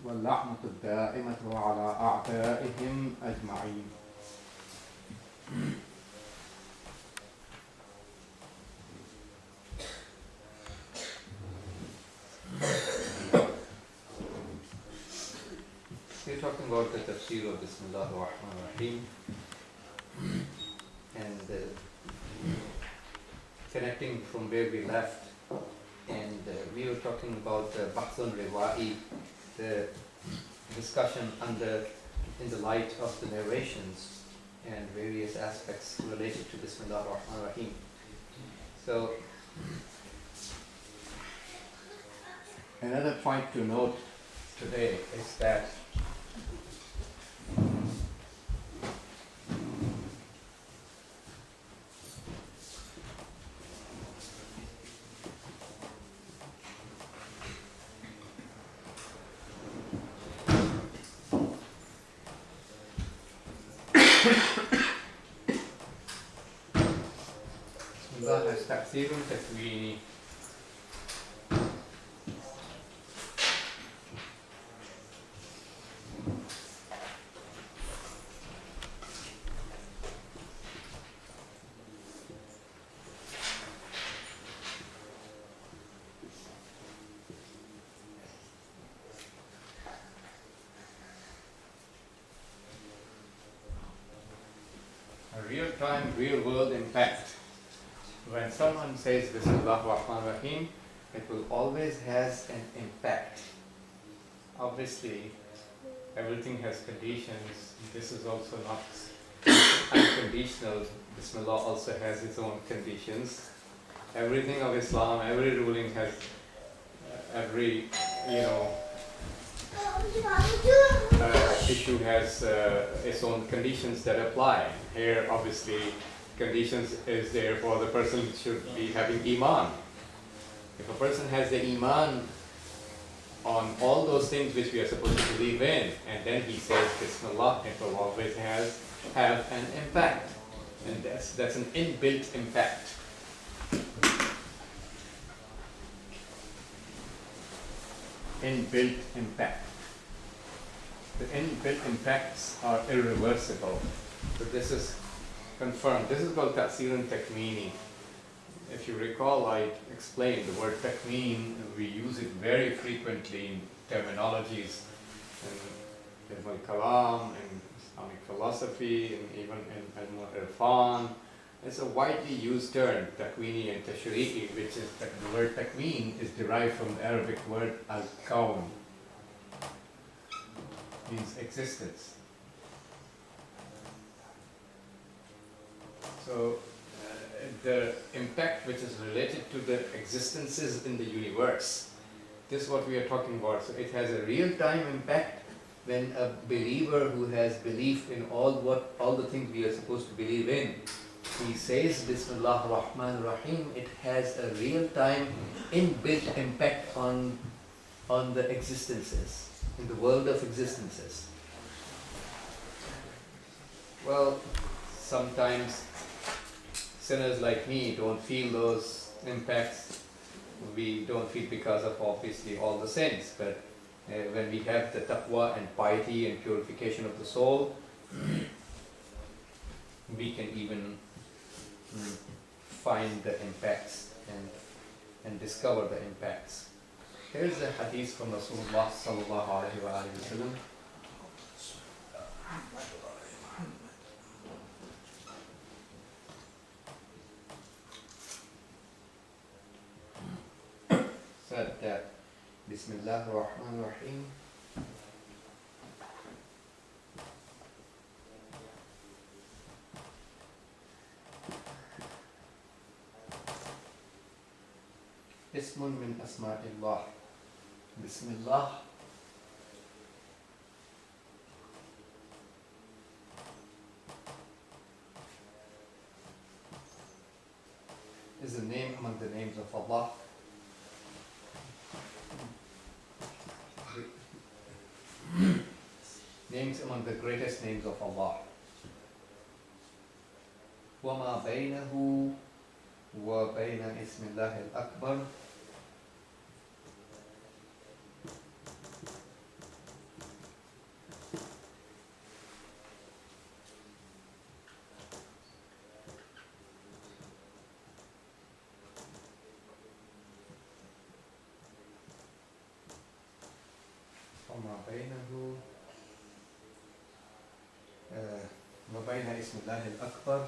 واللعنة الدائمة على أعدائهم أجمعين. We're talking about the Tafseer of Bismillah ar-Rahman ar-Rahim and connecting from where we left, and we were talking about Bahthun Riwa'i, the discussion in the light of the narrations and various aspects related to Bismillah ar-Rahman ar-Rahim. So, another point to note today is that Bismillah has Tafseer Takweeni. A real-time, real-world impact. When someone says Bismillah ar-Rahman ar-Rahim, it will always has an impact. Obviously, everything has conditions. This is also not unconditional. Bismillah also has its own conditions. Everything of Islam, every ruling has every issue has its own conditions that apply. Here, obviously, conditions is there for the person should be having Iman. If a person has the Iman on all those things which we are supposed to believe in, and then he says Bismillah, it will always have an impact. And that's an inbuilt impact. Inbuilt impact. The inbuilt impacts are irreversible. So this is confirmed. This is called Tafseer Takweeni. If you recall, I explained the word Takween. We use it very frequently in terminologies in Ilm al-Kalam, in Islamic philosophy, and even in Ilm al-Irfan. It's a widely used term, Takweeni and Tashri'i, which is the word Takween is derived from the Arabic word al-Kawn, means existence. So the impact which is related to the existences in the universe, this is what we are talking about. So it has a real-time impact when a believer who has belief in all the things we are supposed to believe in, he says Bismillah ar-Rahman ar-Rahim, it has a real-time inbuilt impact on the existences, in the world of existences. Well, sometimes sinners like me don't feel those impacts. We don't feel because of obviously all the sins, but when we have the taqwa and piety and purification of the soul, we can even find the impacts and discover the impacts. Here's a hadith from Rasulullah sallallahu alaihi wasallam. Said that Bismillah ar-Rahman ar-Rahim Ismun min asma'illah. Bismillah is a name among the names of Allah. Names among the greatest names of Allah. وَمَا بَيْنَهُ وَبَيْنَ اسم الله الأكبر وما بينه وبين اسم الله الأكبر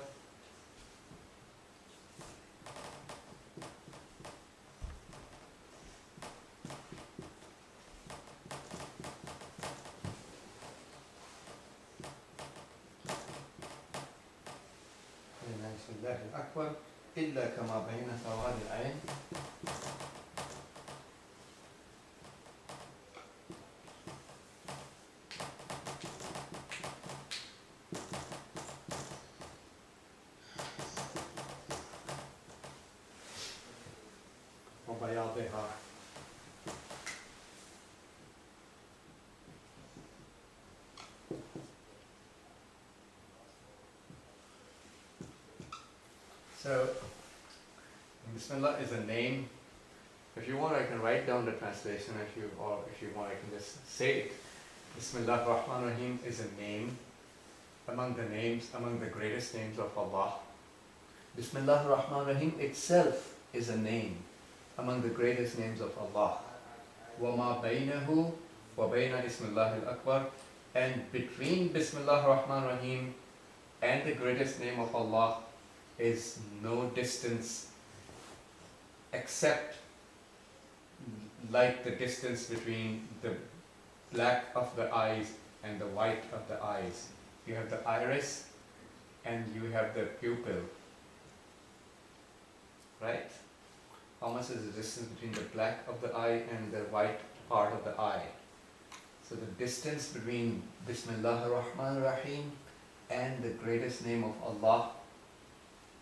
بسم الله الأكبر إلا كما بين سواد العين وبياضها. So, Bismillah is a name. If you want, I can write down the translation. If you want, I can just say it. Bismillah ar-Rahman ar-Rahim is a name among the greatest names of Allah. Bismillah ar-Rahman ar-Rahim itself is a name among the greatest names of Allah. وَمَا بَيْنَهُ وَبَيْنَ Bismillah al-Akbar, and between Bismillah ar-Rahman ar-Rahim and the greatest name of Allah is no distance except like the distance between the black of the eyes and the white of the eyes. You have the iris and you have the pupil, right? How much is the distance between the black of the eye and the white part of the eye? So the distance between Bismillah ar-Rahman ar-Rahim and the greatest name of Allah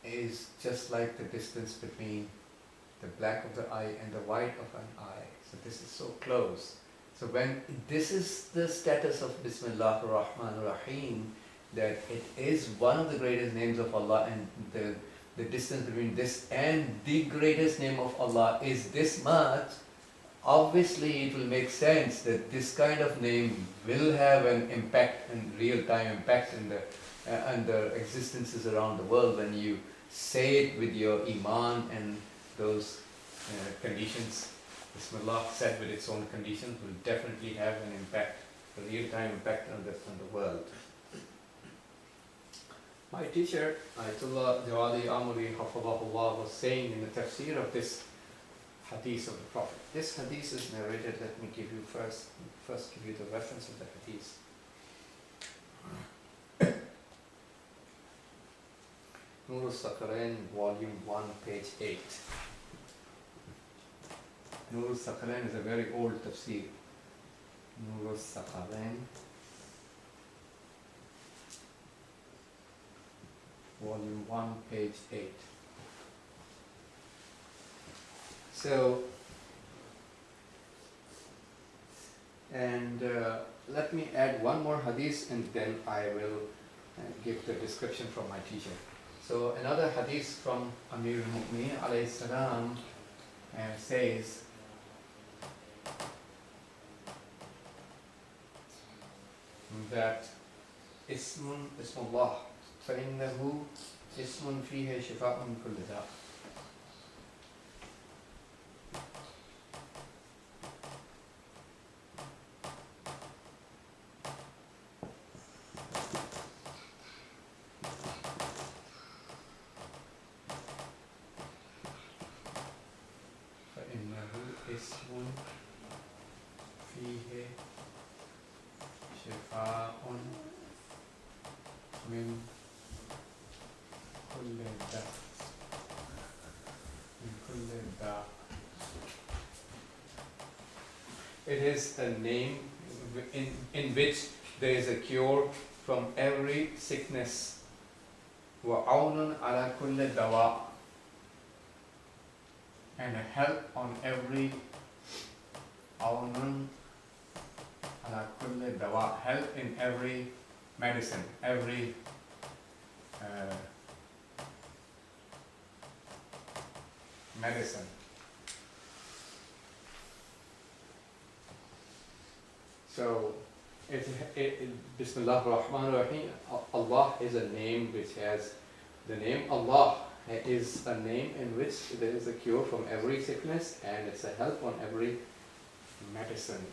is just like the distance between the black of the eye and the white of an eye. So this is so close. So when this is the status of Bismillah ar-Rahman ar-Rahim, that it is one of the greatest names of Allah, and the distance between this and the greatest name of Allah is this much, obviously it will make sense that this kind of name will have an impact, and real-time impact in the existences around the world when you say it with your iman and those conditions. Bismillah said with its own conditions will definitely have an impact, a real-time impact on the world. My teacher, Ayatollah Jawadi Amuri Hafadahullah, was saying in the Tafseer of this hadith of the Prophet. This hadith is narrated, let me give you first give you the reference of the hadith. Nur al-Saqarain, volume 1, page 8. Nur al-Saqarain is a very old tafsir. Nur al-Saqarain, volume 1, page 8. So, and let me add one more hadith and then I will give the description from my teacher. So another hadith from Amir al-Mu'mineen alayhi salam says that Ismullah فَإِنَّهُ اسم فيه شفاء من كل داء. فإنه اسم فيه شفاء من كل داء. It is a name in which there is a cure from every sickness. وَعَوْنٌ عَلَى كُلِّ دَوَاءٍ, and a help on every عَوْنٌ عَلَى كُلِّ دَوَاءٍ, help in every medicine, every medicine. So, Bismillah ar-Rahman ar-Rahim, Allah is a name which has, the name Allah is a name in which there is a cure from every sickness and it's a help on every medicine.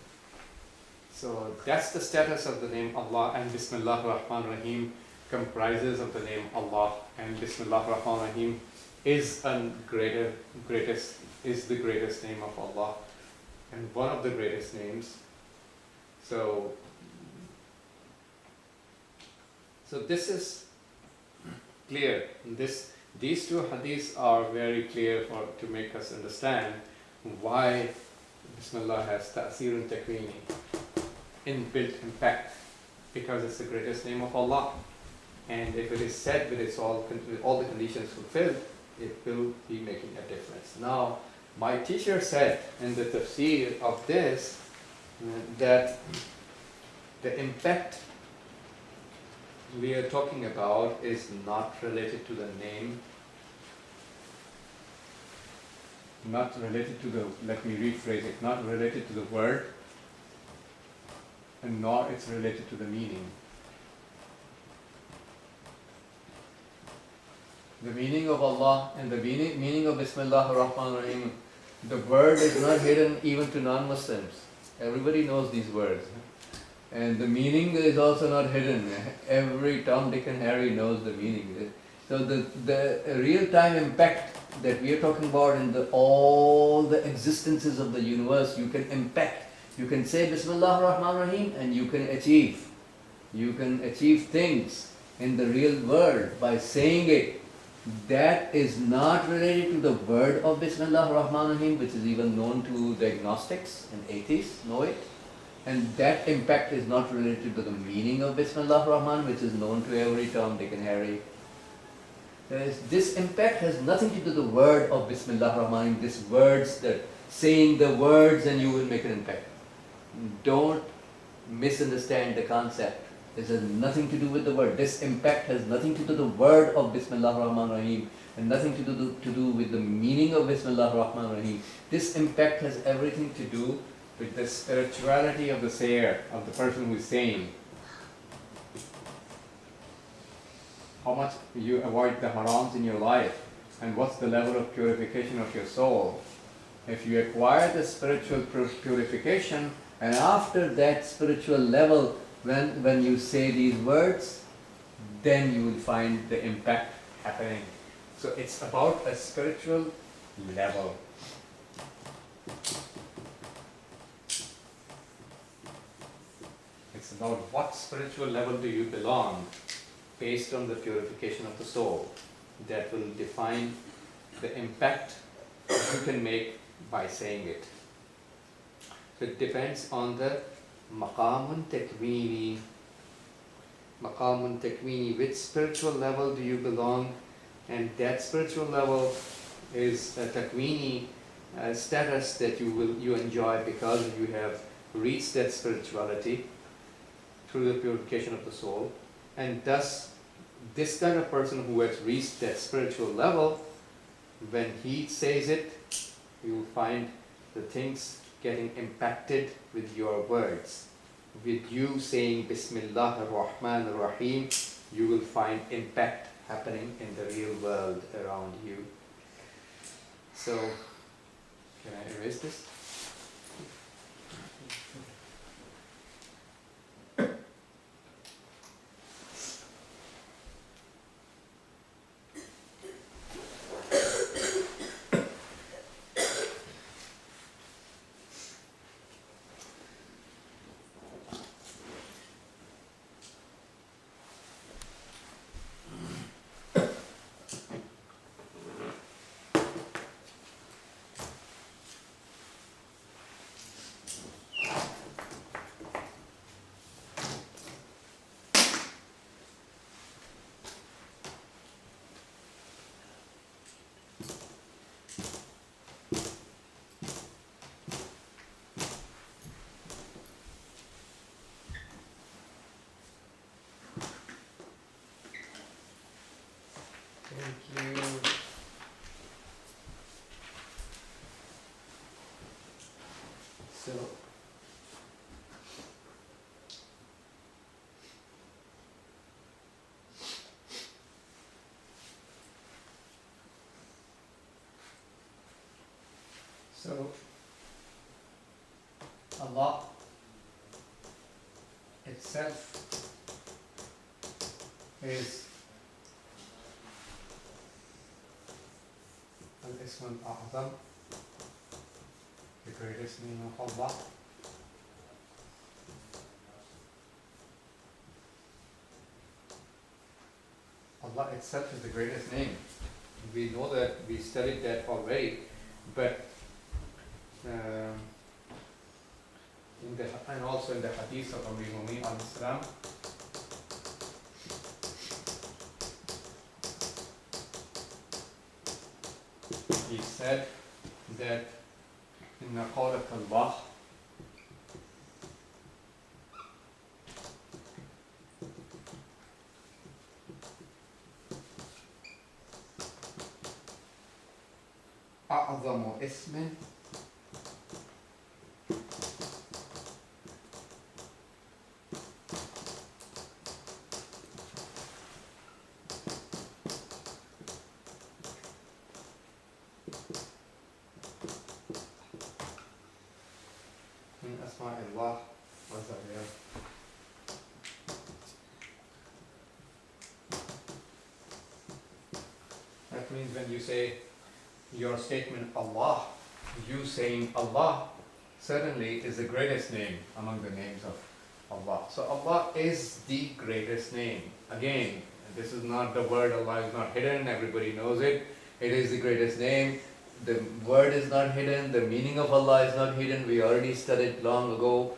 So that's the status of the name Allah, and Bismillah ar-Rahman ar-Rahim comprises of the name Allah, and Bismillah ar-Rahman ar-Rahim is the greatest name of Allah, and one of the greatest names. So this is clear. These two hadiths are very clear to make us understand why Bismillah has Tafseer and Takwini, inbuilt impact, because it's the greatest name of Allah. And if it is said with all the conditions fulfilled, it will be making a difference. Now, my teacher said in the tafsir of this that the impact we are talking about is not related to the name, not related to the, let me rephrase it, not related to the word, and nor it's related to the meaning. The meaning of Allah and the meaning of Bismillah ar-Rahman ar-Rahim, the word is not hidden even to non-Muslims. Everybody knows these words. And the meaning is also not hidden. Every Tom, Dick and Harry knows the meaning. So the real-time impact that we are talking about in all the existences of the universe, you can impact. You can say Bismillah ar-Rahman ar-Rahim and you can achieve. You can achieve things in the real world by saying it. That is not related to the word of Bismillah ar-Rahman ar-Rahim, which is even known to the agnostics and atheists know it. And that impact is not related to the meaning of Bismillah ar-Rahman, which is known to every Tom, Dick and Harry. This impact has nothing to do with the word of Bismillah ar-Rahman, these words, that saying the words and you will make an impact. Don't misunderstand the concept. This has nothing to do with the word. This impact has nothing to do with the word of Bismillah ar-Rahman ar-Rahim, and nothing to do with the meaning of Bismillah ar-Rahman ar-Rahim. This impact has everything to do with the spirituality of the sayer, of the person who is saying. How much you avoid the harams in your life, and what's the level of purification of your soul. If you acquire the spiritual purification, and after that spiritual level, when you say these words, then you will find the impact happening. So it's about a spiritual level. It's about what spiritual level do you belong based on the purification of the soul. That will define the impact you can make by saying it. So it depends on the maqamun takwini. Maqamun takwini, which spiritual level do you belong? And that spiritual level is a takwini status that you enjoy because you have reached that spirituality through the purification of the soul. And thus, this kind of person who has reached that spiritual level, when he says it, you will find the things getting impacted with your words. With you saying Bismillah ar-Rahman ar-Rahim, you will find impact happening in the real world around you. So, can I erase this? Thank you. So Allah itself is al-Ism al-A'zam, the greatest name of Allah. Allah itself is the greatest name. We know that, we studied that already, but and also in the hadith of Amir Mu'min alayhi salam, he said that inna qawlak Allah a'zamu ismin min asma'illah wa azza. That means when you say your statement Allah, you saying Allah certainly is the greatest name among the names of Allah. So Allah is the greatest name. Again, this is not the word Allah is not hidden, everybody knows it. It is the greatest name. The word is not hidden, the meaning of Allah is not hidden. We already studied long ago.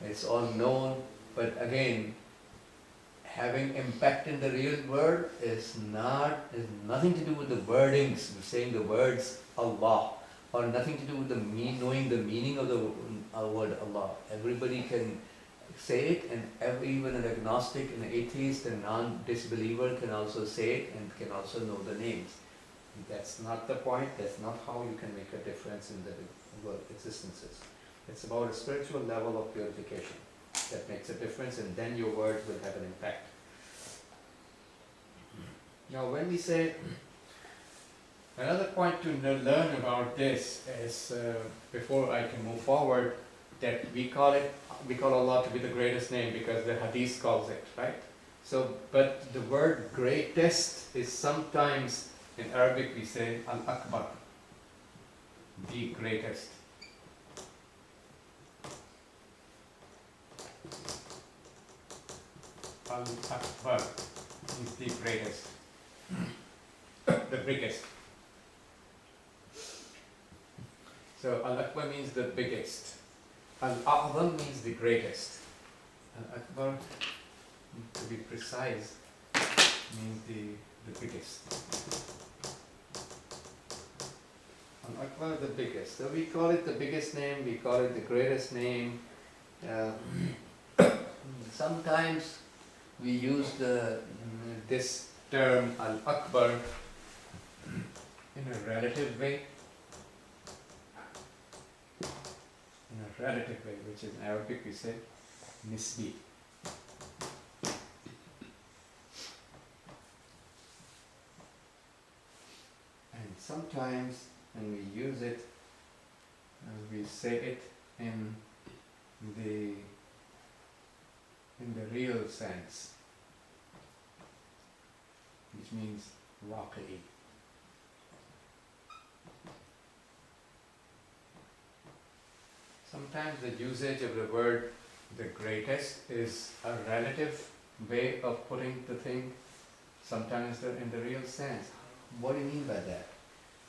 It's all known. But again, having impact in the real world is nothing to do with the wordings, saying the words Allah, or nothing to do with knowing the meaning of the word Allah. Everybody can say it, and even an agnostic, an atheist, a non-disbeliever can also say it and can also know the names. That's not the point. That's not how you can make a difference in the world existences. It's about a spiritual level of purification that makes a difference, and then your word will have an impact. Now when we say, another point to learn about this is, before I can move forward, that we call Allah to be the greatest name because the hadith calls it, right? So, but the word greatest is sometimes, in Arabic we say Al-Akbar, the greatest. Al-Akbar is the greatest, the biggest. So Al-Akbar means the biggest. Al-A'zam means the greatest. Al-Akbar, to be precise, means the biggest. Al-Akbar, the biggest. So we call it the biggest name, we call it the greatest name. Sometimes we use this term Al-Akbar in a relative way. In a relative way, which is in Arabic we say Nisbi. And sometimes when we use it, we say it in the real sense, which means waqi'i. Sometimes the usage of the word the greatest is a relative way of putting the thing, sometimes in the real sense. What do you mean by that?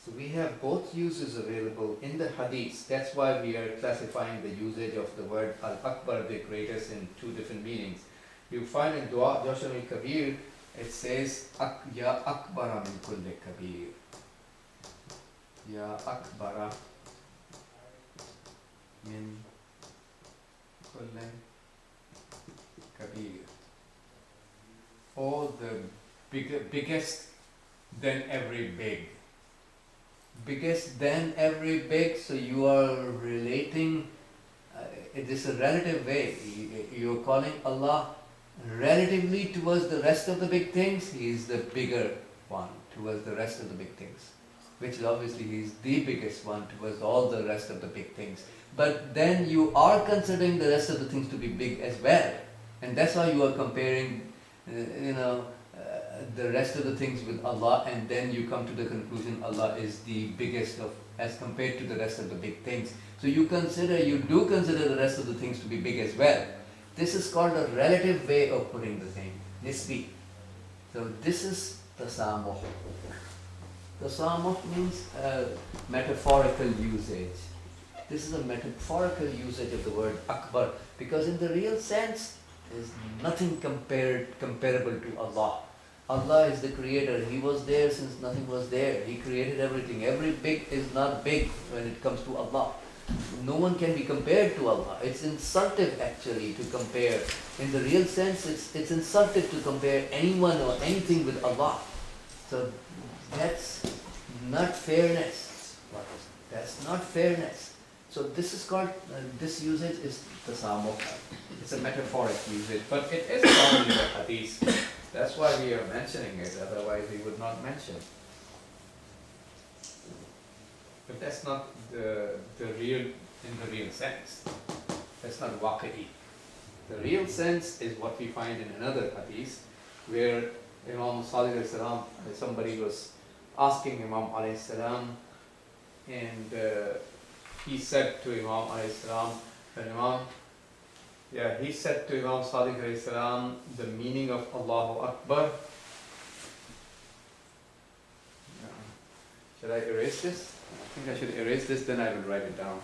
So we have both uses available in the hadith. That's why we are classifying the usage of the word Al-Akbar, the greatest, in two different meanings. You find in Dua Jashar al-Kabir, it says, Ya Akbara min kulli kabir. Ya Akbara min kulli kabir. Oh, the biggest than every big. Biggest than every big, so you are relating, it is a relative way. You are calling Allah relatively towards the rest of the big things. He is the bigger one towards the rest of the big things, which is obviously He is the biggest one towards all the rest of the big things. But then you are considering the rest of the things to be big as well. And that's why you are comparing, the rest of the things with Allah, and then you come to the conclusion Allah is the biggest of, as compared to the rest of the big things. So you do consider the rest of the things to be big as well. This is called a relative way of putting the thing, nisbi. So this is tasamuh. Tasamuh means metaphorical usage. This is a metaphorical usage of the word akbar, because in the real sense, there is nothing comparable to Allah. Allah is the creator. He was there since nothing was there. He created everything. Every big is not big when it comes to Allah. No one can be compared to Allah. It's insultive actually to compare. In the real sense, it's insultive to compare anyone or anything with Allah. So that's not fairness. That's not fairness. So this is called, this usage is tasamuh. It's a metaphoric usage, but it is found in the hadith. That's why we are mentioning it, otherwise we would not mention. But that's not the real, in the real sense. That's not waqi'i. The real sense is what we find in another hadith, where Imam Sadiq alayhi salam, somebody was asking Imam alayhi salam, and he said to Imam alayhi salam, he said to Imam Sadiq alayhi salam the meaning of Allahu Akbar. Should I erase this? I think I should erase this, then I will write it down.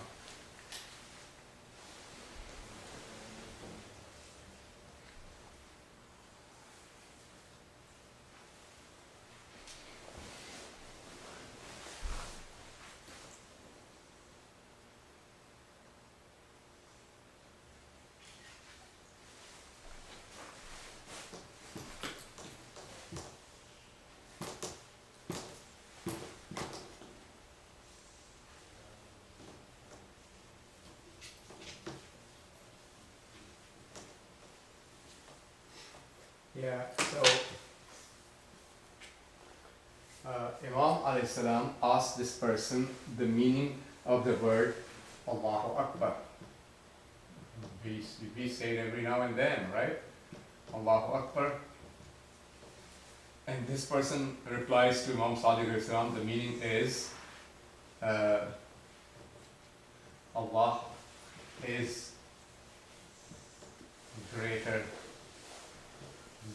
So Imam alayhi salam asked this person the meaning of the word Allahu Akbar. We say it every now and then, right? Allahu Akbar. And this person replies to Imam Sadiq alayhi salam, the meaning is Allah is greater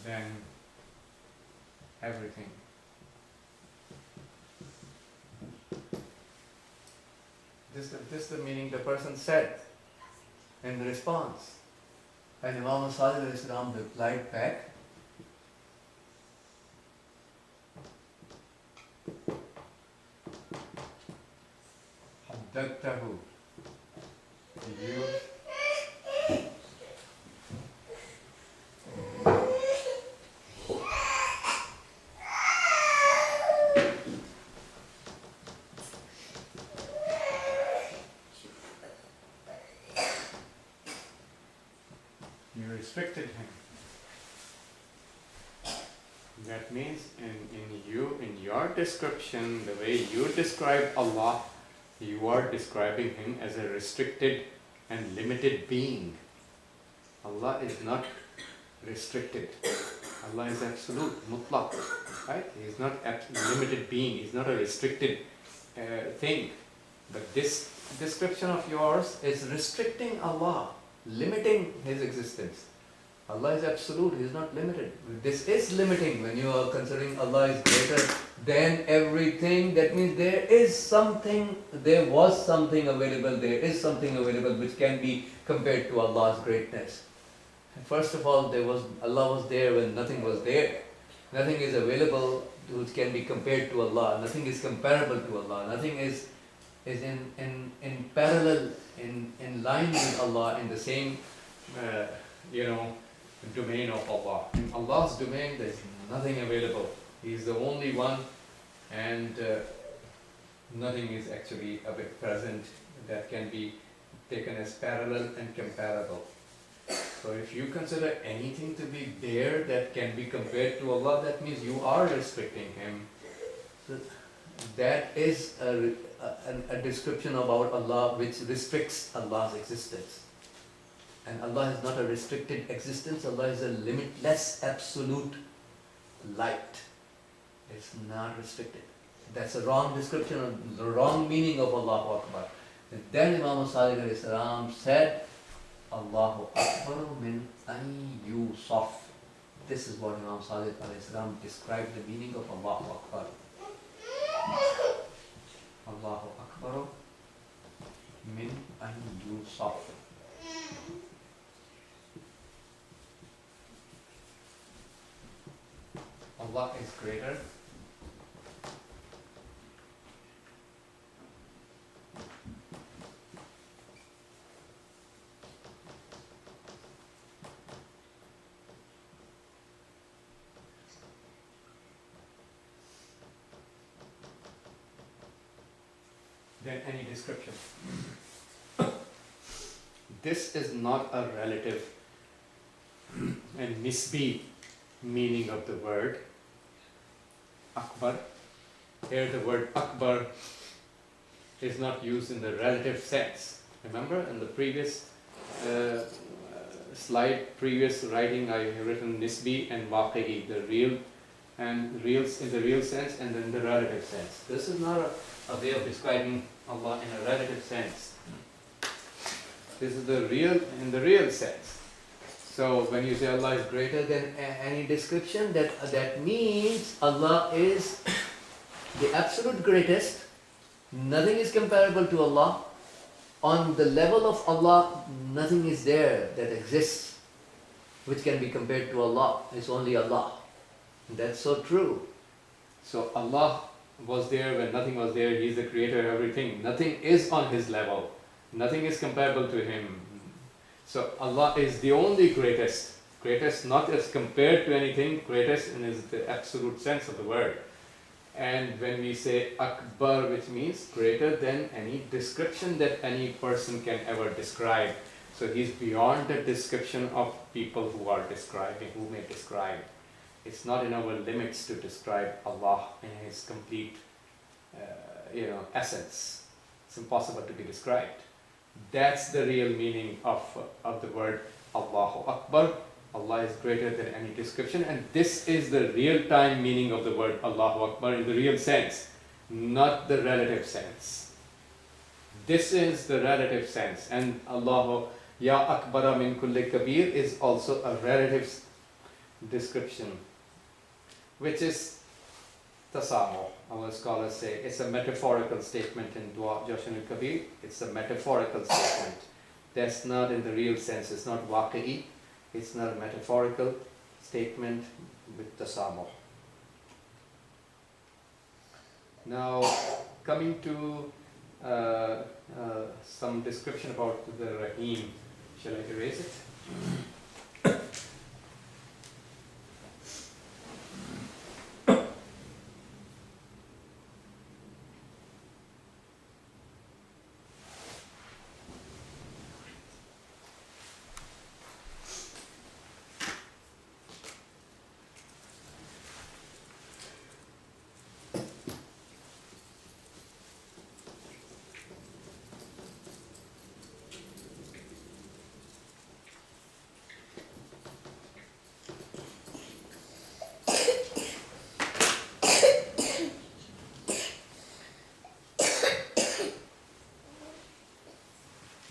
than everything. This is the meaning the person said in the response. And Imam Sadiq alayhi salam replied back, Haddadtahu. You restricted him. That means in your description, the way you describe Allah, you are describing him as a restricted and limited being. Allah is not restricted. Allah is absolute, mutlaq. Right? He is not a limited being. He is not a restricted thing. But this description of yours is restricting Allah, limiting His existence. Allah is absolute, He is not limited. This is limiting. When you are considering Allah is greater than everything, that means there was something available, there is something available which can be compared to Allah's greatness. First of all, Allah was there when nothing was there. Nothing is available which can be compared to Allah. Nothing is comparable to Allah. Nothing is in parallel, in line with Allah, in the same domain of Allah. In Allah's domain, there is nothing available. He is the only one, and nothing is actually present that can be taken as parallel and comparable. So if you consider anything to be there that can be compared to Allah, that means you are restricting Him. So that is a description about Allah which restricts Allah's existence. And Allah is not a restricted existence, Allah is a limitless absolute light. It's not restricted. That's a wrong description of the wrong meaning of Allahu Akbar. And then Imam Sadiq alayhi salam said, Allahu Akbar min an yusaf. This is what Imam Sadiq alayhi salam described the meaning of Allahu Akbar. Allahu Akbar min an yusaf. Allah is greater than any description. This is not a relative and nisbi meaning of the word Akbar. Here the word Akbar is not used in the relative sense. Remember in the previous slide, previous writing, I have written nisbi and waqi'i, the real and reals in the real sense and then the relative sense. This is not a way of describing Allah in a relative sense. This is the real in the real sense. So when you say Allah is greater than any description, that means Allah is the absolute greatest. Nothing is comparable to Allah. On the level of Allah, nothing is there that exists which can be compared to Allah. It's only Allah. That's so true. So Allah was there when nothing was there. He is the creator of everything. Nothing is on His level. Nothing is comparable to Him. So Allah is the only greatest. Greatest not as compared to anything, greatest in the absolute sense of the word. And when we say Akbar, which means greater than any description that any person can ever describe. So He's beyond the description of people who are describing, who may describe. It's not in our limits to describe Allah in His complete essence. It's impossible to be described. That's the real meaning of the word Allahu Akbar. Allah is greater than any description, and this is the real-time meaning of the word Allahu Akbar in the real sense, not the relative sense. This is the relative sense, and Allahu Ya Akbara min kulli kabir is also a relative description, which is tasamu. Our scholars say it's a metaphorical statement in Dua Joshan al-Kabir. It's a metaphorical statement. That's not in the real sense. It's not waqi'i. It's not a metaphorical statement with tasamu. Now, coming to some description about the Rahim. Shall I erase it?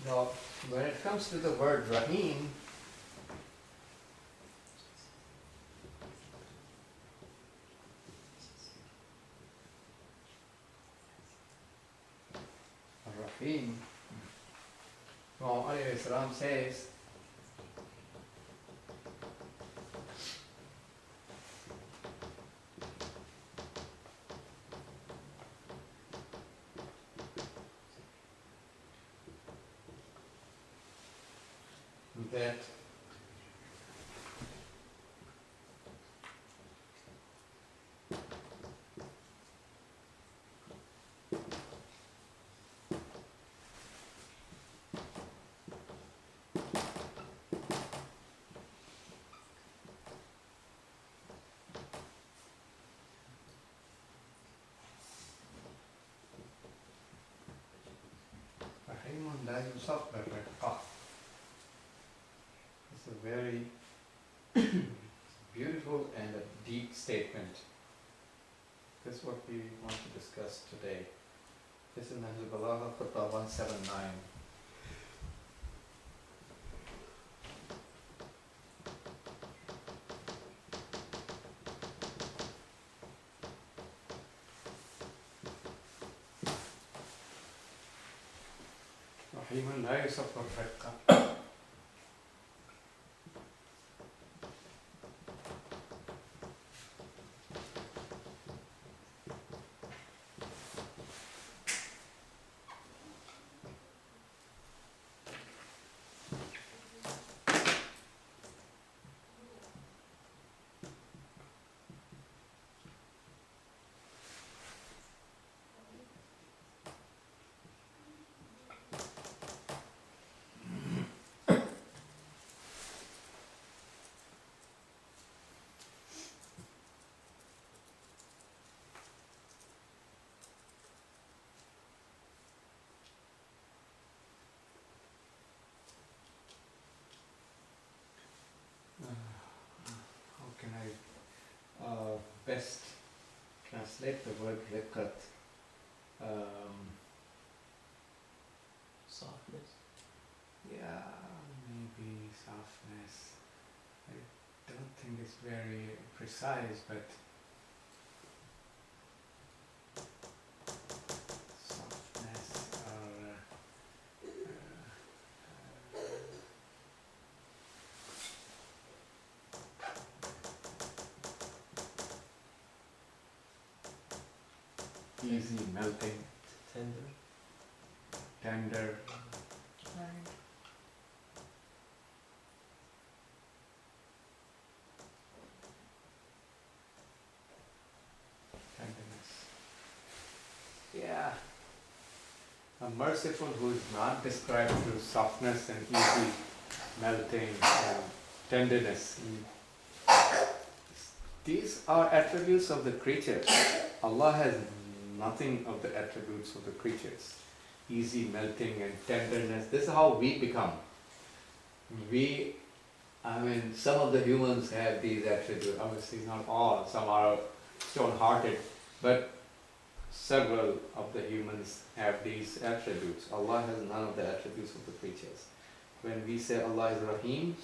Now, when it comes to the word Rahim, Rahim, Imam alayhi salam says, that Rahimun la yusaf bil-riqqa. very beautiful and a deep statement. This is what we want to discuss today. This is Nahjul Balagha, Fatwa 179. رحيم لا يصف الرقة. How can I best translate the word riqat? Softness. Yeah, maybe softness. I don't think it's very precise, but softness or easy melting, Tender. tender. Tenderness. Yeah. A merciful who is not described through softness and easy melting and tenderness. These are attributes of the creatures. Allah has nothing of the attributes of the creatures. Easy melting and tenderness. This is how we become. Some of the humans have these attributes. Obviously not all. Some are stone-hearted. But several of the humans have these attributes. Allah has none of the attributes of the creatures. When we say Allah is Rahim,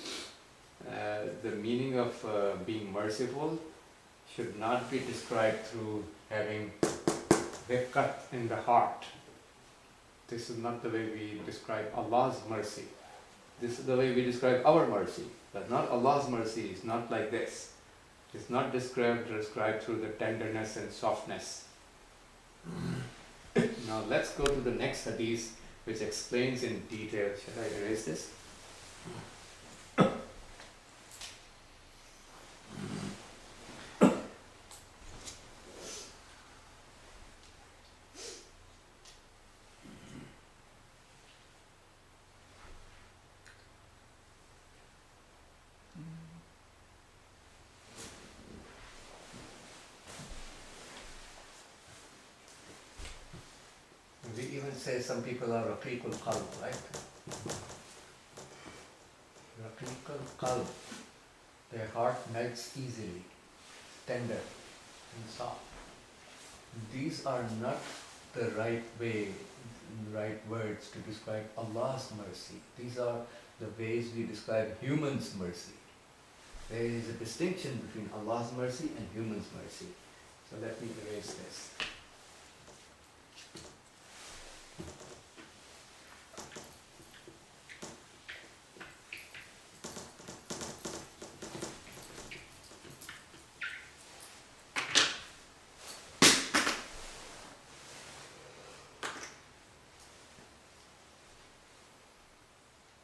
the meaning of being merciful should not be described through having riqqat in the heart. This is not the way we describe Allah's mercy. This is the way we describe our mercy. But not Allah's mercy is not like this. It's not described through the tenderness and softness. Now let's go to the next hadith which explains in detail. Should I erase this? We even say some people are raqiqul qalb, right? Raqiqul qalb. Their heart melts easily, tender and soft. These are not the right way, right words to describe Allah's mercy. These are the ways we describe humans' mercy. There is a distinction between Allah's mercy and humans' mercy. So let me erase this.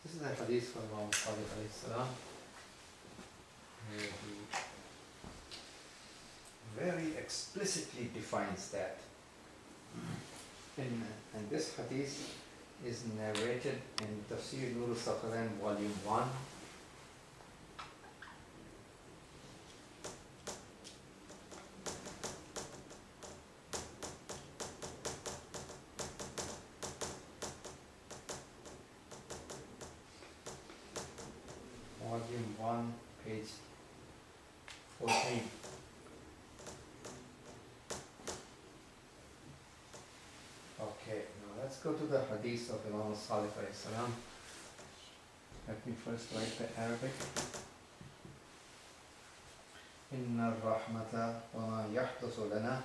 This is a hadith from Imam Sadiq alayhi salam, where he very explicitly defines that. And this hadith is narrated in Tafseer Nur-ul-Sakhrain, Volume 1. Volume on page 14. Okay, now let's go to the hadith of Imam Salih alayhi salam. Let me first write the Arabic. إن الرحمة وما يحدث لنا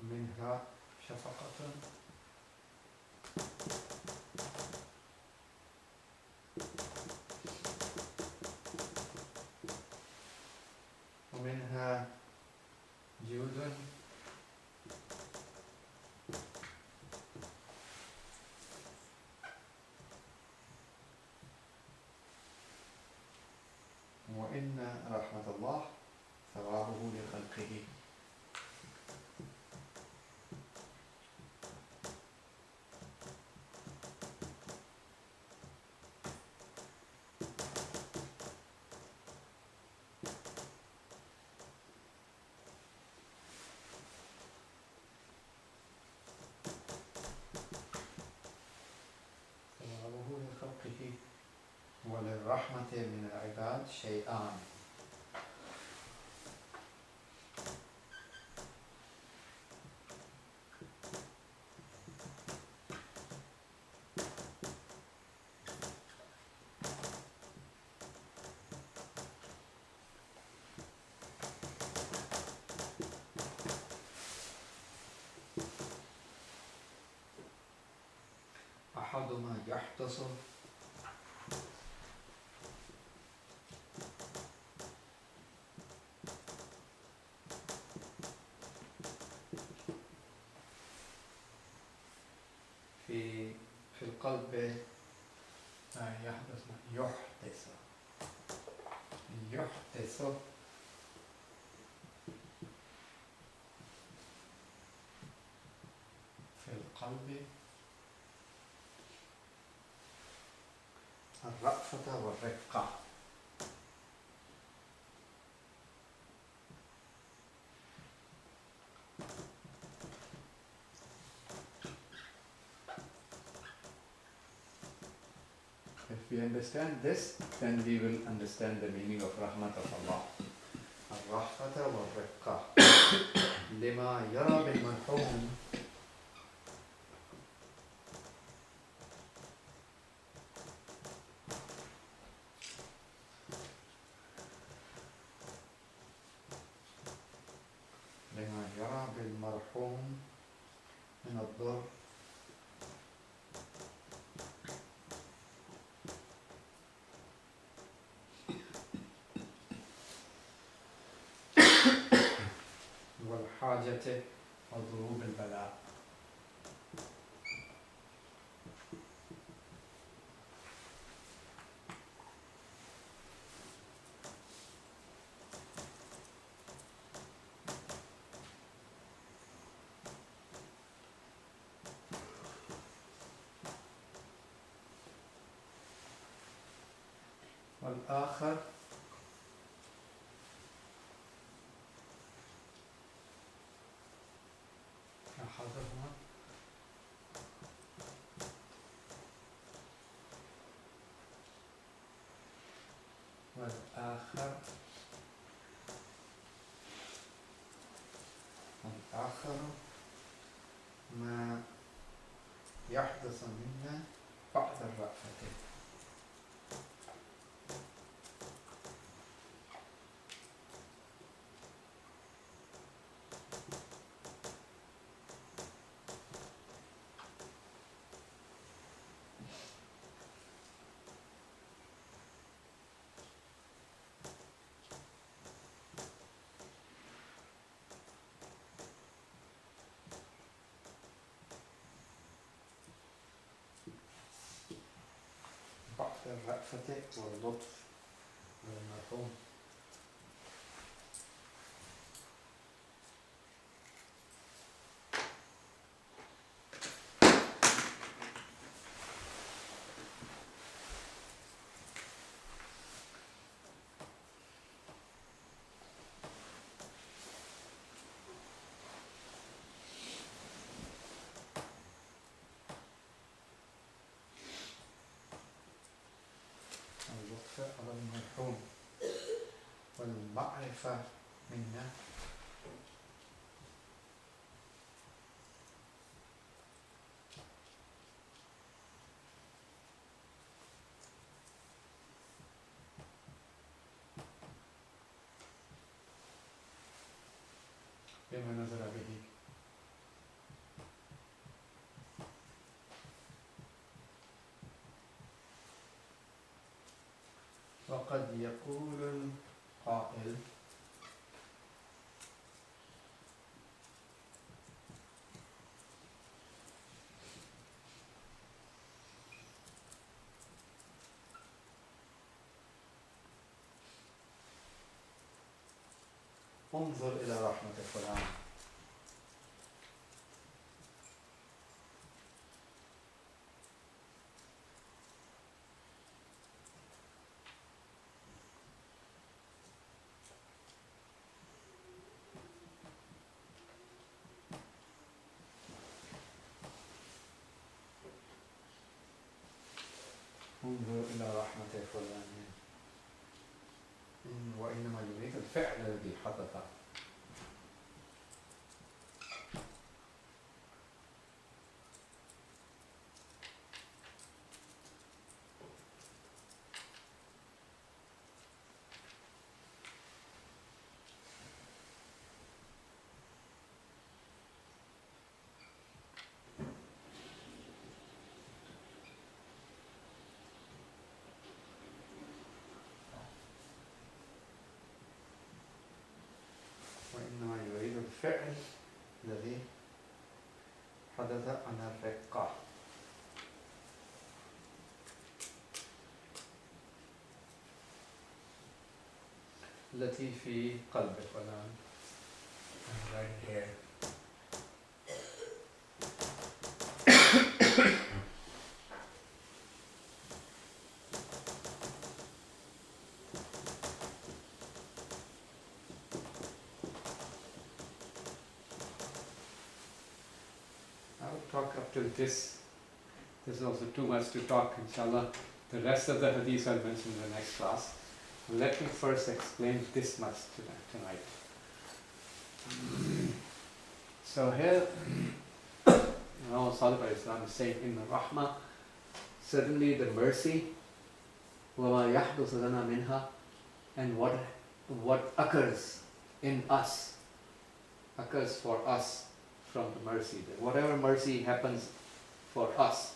منها شفقة ومنها جود وإن رحمة الله ثوابه لخلقه. ثوابه لخلقه. وللرحمة من العباد شيئان. أحدهما يحدث في القلب يحدث في القلب الرأفة والرفقة. If we understand this, then we will understand the meaning of Rahmat of Allah. الرأفة والرفقة لما يرى بالمرحوم من الضر والحاجة وضروب البلاء. والآخر أحدهما والآخر ما يحدث منا بعد الرأفة. الرأفة واللطف والمرحوم. اللطف على المرحوم والمعرفة منا. بما نزل به. وقد يقول القائل انظر إلى رحمة فلان. انظر إلى رحمة فلان وإنما يريد الفعل الذي حدث. وإنما يريد الفعل الذي حدث عن الرقة التي في قلب فلان. Right here. I'll talk up to this. There's also too much to talk, inshallah. The rest of the hadith I'll mention in the next class. Let me first explain this much tonight. So here, Imam Sadiq alayhi salam is saying, in the rahmah, certainly the mercy, وَمَا يَحْدُثُ لَنَا مِنْهَا, and what occurs in us, occurs for us from the mercy. Whatever mercy happens for us,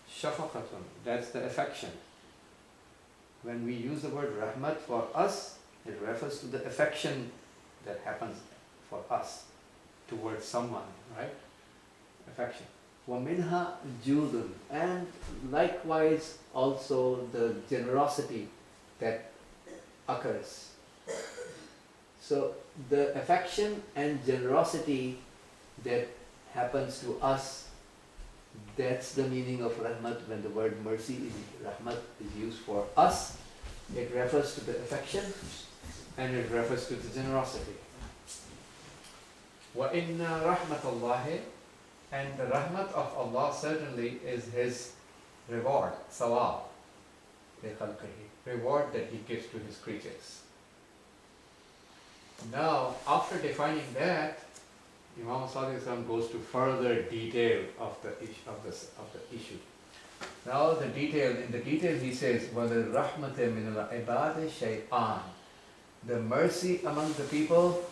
shafaqatun, that's the affection. When we use the word rahmat for us, it refers to the affection that happens for us towards someone, right? Affection. وَمِنْهَا جُودٌ, and likewise also the generosity that occurs. So the affection and generosity that happens to us, that's the meaning of rahmat. When the word mercy, rahmat, is used for us, it refers to the affection and it refers to the generosity. وَإِنَّ رَحْمَةَ اللَّهِ, and the rahmat of Allah certainly is His reward, sawab, reward that He gives to His creatures. Now, after defining that, Imam Sadiq goes to further detail of the issue. Now in the detail he says, وَلِلرَّحْمَةِ مِنَ الْعِبَادِ شَيْئًان. The mercy among the people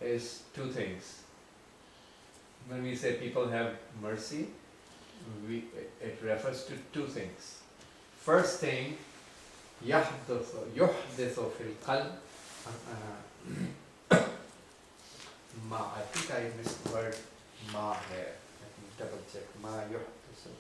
is two things. When we say people have mercy, it refers to two things. First thing, يحدث في القلب. I think I missed the word ma here. Let me double check. Ma yuhdisu.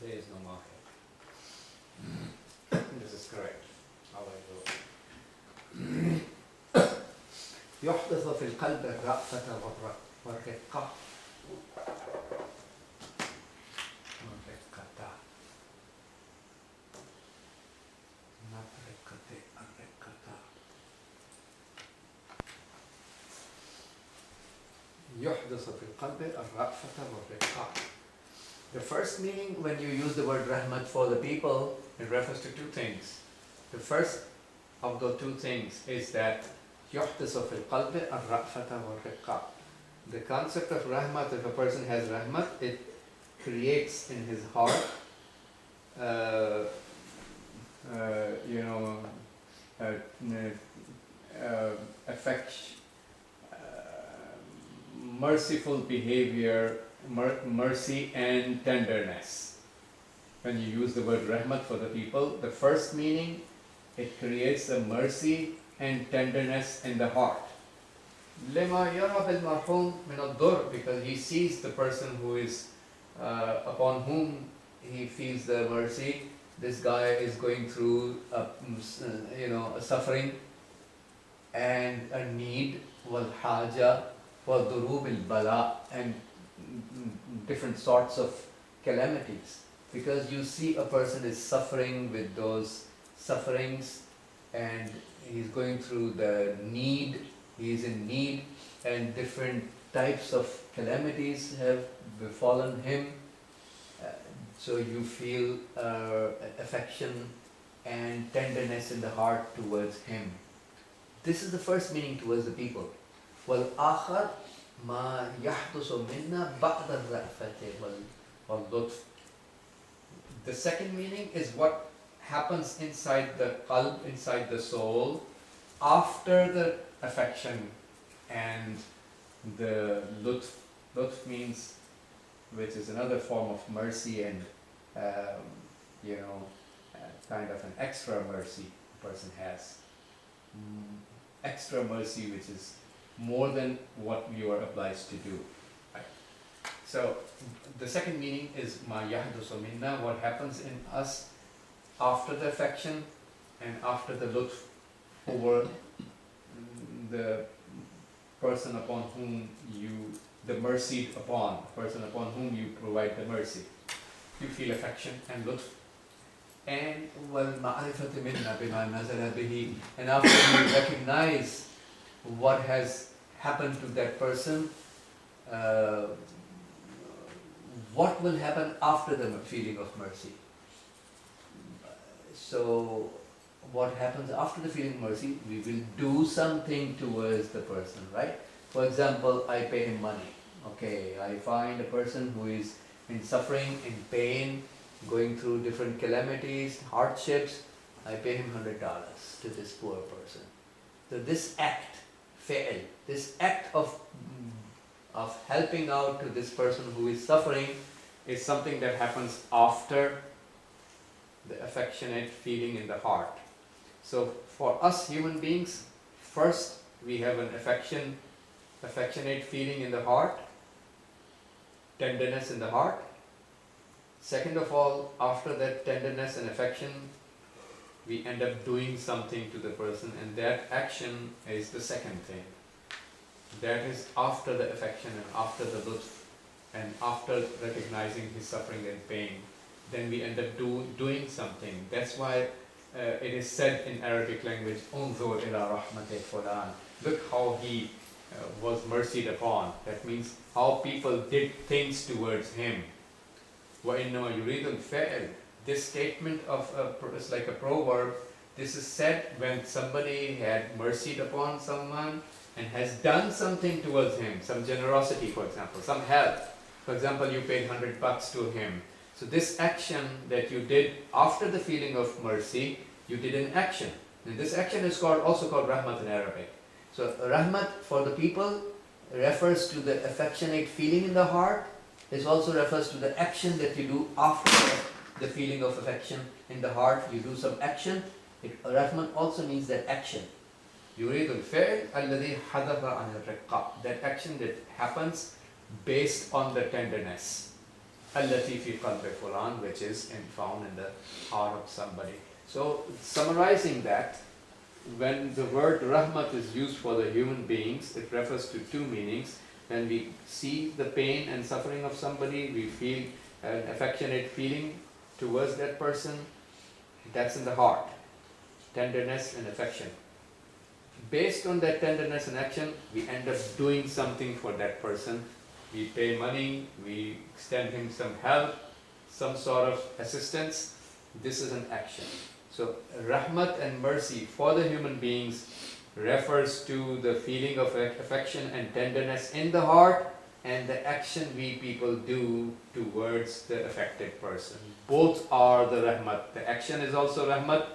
There is no market. This is correct. How I go. يحدث في القلب الرأفة والرقة يحدث في القلب الرأفة والرقة. The first meaning when you use the word rahmat for the people, It refers to two things. The first of the two things is that يحدث في القلب الرأفة والرقة. the concept of rahmat, if a person has rahmat, it creates in his heart, affection, merciful behavior, mercy and tenderness. When you use the word rahmat for the people, the first meaning, it creates the mercy and tenderness in the heart. لما يرى بالمرحوم من الضر, because he sees the person who is upon whom he feels the mercy. This guy is going through a suffering and a need, والحاجة والضروب البلاء, and different sorts of calamities. Because you see a person is suffering with those sufferings, and he's going through the need, he is in need, and different types of calamities have befallen him. So you feel affection and tenderness in the heart towards him. This is the first meaning towards the people. وَالْآخَرْ مَا يَحْدُثُ مِنَّا بَعْدَ الرَّأْفَةِ وَاللُّطْفِ. The second meaning is what happens inside the qalb, inside the soul, after the affection and the lutf. Lutf means, which is another form of mercy and, kind of an extra mercy a person has. Extra mercy, which is more than what you are obliged to do. Right? So, the second meaning is ma yahdusu minna, what happens in us after the affection and after the lutf over the person upon whom the mercy upon, person upon whom you provide the mercy. You feel affection and lutf. And وَالْمَعْرِفَةِ مِنَّا بِمَا نَزَلَ بِهِ, and after you recognize what has happened to that person, what will happen after the feeling of mercy? So, what happens after the feeling of mercy? We will do something towards the person, right? For example, I pay him money. Okay, I find a person who is in suffering, in pain, going through different calamities, hardships. I pay him $100 to this poor person. So this act, fi'l, this act of helping out to this person who is suffering is something that happens after the affectionate feeling in the heart. So for us human beings, first we have an affectionate feeling in the heart, tenderness in the heart. Second of all, after that tenderness and affection, we end up doing something to the person, and that action is the second thing. That is after the affection and after the lutf and after recognizing his suffering and pain. Then we end up doing something. That's why it is said in Arabic language, "Unzur ila rahmati fulan." Look how he was mercied upon. That means how people did things towards him. وَإِنَّمَا يُرِيدُ الْفَعْلِ. This statement is like a proverb. This is said when somebody had mercied upon someone and has done something towards him, some generosity, for example, some help. For example, you paid $100 to him. So this action that you did after the feeling of mercy, you did an action. And this action is also called rahmat in Arabic. So rahmat for the people refers to the affectionate feeling in the heart. This also refers to the action that you do after the feeling of affection in the heart. You do some action. Rahmat also means that action. يريد الفعل الذي حدث عن الرقة. That action that happens based on the tenderness. allati fi qalbi fulan, which is found in the heart of somebody. So summarizing that, when the word rahmat is used for the human beings, it refers to two meanings. When we see the pain and suffering of somebody, we feel an affectionate feeling towards that person. That's in the heart, tenderness and affection. Based on that tenderness and action, we end up doing something for that person. We pay money, we extend him some help, some sort of assistance. This is an action. So rahmat and mercy for the human beings refers to the feeling of affection and tenderness in the heart and the action we people do towards the affected person. Both are the rahmat. The action is also rahmat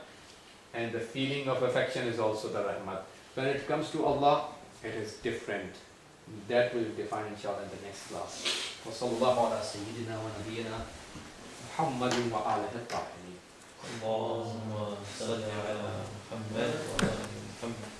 and the feeling of affection is also the rahmat. When it comes to Allah, it is different. That will define inshallah in the next class. وصلى الله على سيدنا ونبينا محمد وآله الطاهرين. اللهم صل على محمد وعلى محمد